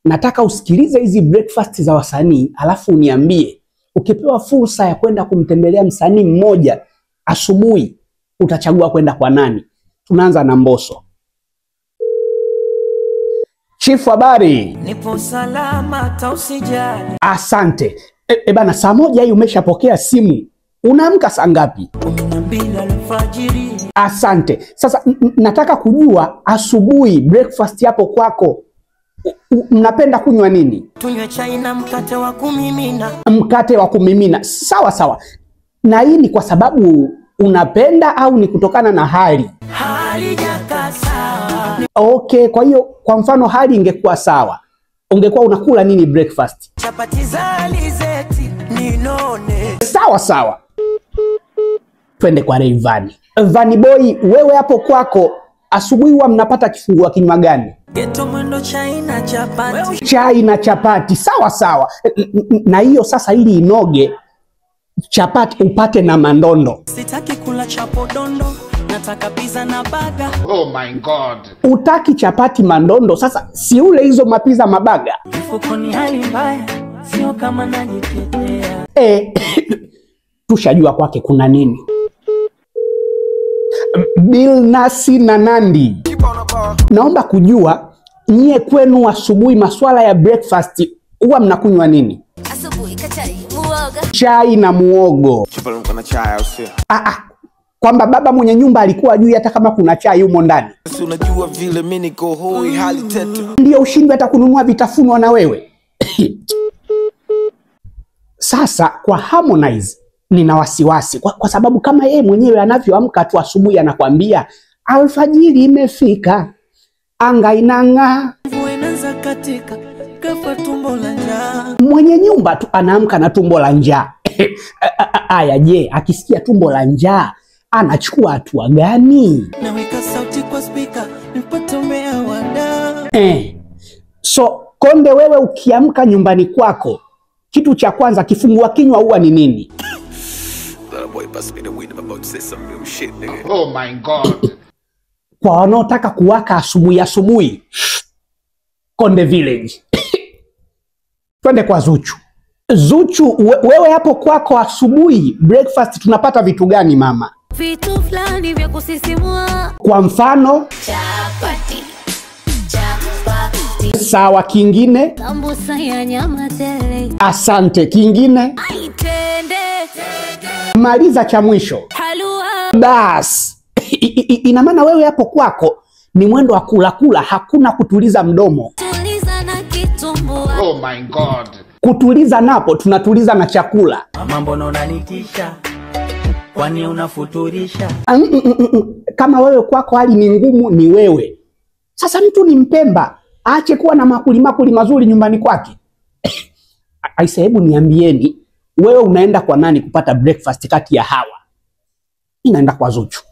nataka usikilize hizi breakfast za wasanii, alafu uniambie ukipewa fursa ya kwenda kumtembelea msanii mmoja asubuhi, utachagua kwenda kwa nani? Tunaanza na Mbosso. Chief, habari? Nipo salama, hata usijali. Asante. Bana, saa moja hii umeshapokea simu. Unaamka saa ngapi? 12 alfajiri. Asante. Sasa nataka kujua asubuhi breakfast hapo kwako mnapenda kunywa nini? Tunywe chai na mkate wa kumimina. Mkate wa kumimina. Sawa sawa. Na hii ni kwa sababu unapenda au ni kutokana na hali? Hali jakaa sawa. Okay, kwa hiyo kwa mfano hali ingekuwa sawa, ungekuwa unakula nini breakfast? Chapati za alizeti ninone. Sawa sawa. Twende kwa Rayvanny. Vanny Boy, wewe hapo kwako asubuhi huwa mnapata kifungua kinywa gani? Geto mwendo chai na chapati. Chai na chapati. Sawa sawa. Na hiyo sasa, ili inoge chapati upate na mandondo. Sitaki kula chapo dondo, nataka pizza na baga. Oh my God. Utaki chapati mandondo, sasa si ule hizo mapiza mabaga? Mfukoni hali mbaya, sio kama najitetea. Tushajua kwake kuna nini. Billnass na Nandy, naomba kujua nyie kwenu asubuhi masuala ya breakfast huwa mnakunywa nini? Asubuhi chai, muogo. Chai na muogo. Kwamba baba mwenye nyumba alikuwa ajui hata kama kuna chai humo ndani. Unajua vile mimi niko hoi hali tete. Ndio ushindwe hata kununua vitafunwa na wewe. Sasa kwa Harmonize nina wasiwasi kwa sababu kama yeye mwenyewe anavyoamka tu asubuhi anakuambia alfajiri imefika, anga inang'aa, mvua inaanza katika, kafa tumbo la njaa. Mwenye nyumba tu anaamka na tumbo la njaa. Aya, je, akisikia tumbo la njaa anachukua hatua gani? Naweka sauti kwa speaker, nipate umea wada. So Konde, wewe ukiamka nyumbani kwako kitu cha kwanza kifungua kinywa huwa ni nini? Oh my God. Kwa wanaotaka kuwaka asubuhi, Konde Village. Twende kwa Zuchu. Zuchu, wewe hapo kwako asubuhi breakfast tunapata vitu gani mama? Vitu fulani vya kusisimua. Kwa mfano Chapati. Chapati. Sawa, kingine? Sambusa ya nyama tele. Asante, kingine? Tende. Maliza cha mwisho. Halua. Bas. Ina maana wewe hapo kwako ni mwendo wa kula, hakuna kutuliza mdomo. Tuliza na kitumbua. Oh my God. Kutuliza napo tunatuliza na chakula. Mambo unanitisha, kwani unafuturisha? Kama wewe kwako hali ni ngumu ni wewe. Sasa mtu ni Mpemba, aache kuwa na makuli mazuri nyumbani kwake. Aise, hebu niambieni, wewe unaenda kwa nani kupata breakfast kati ya hawa? Inaenda kwa Zuchu.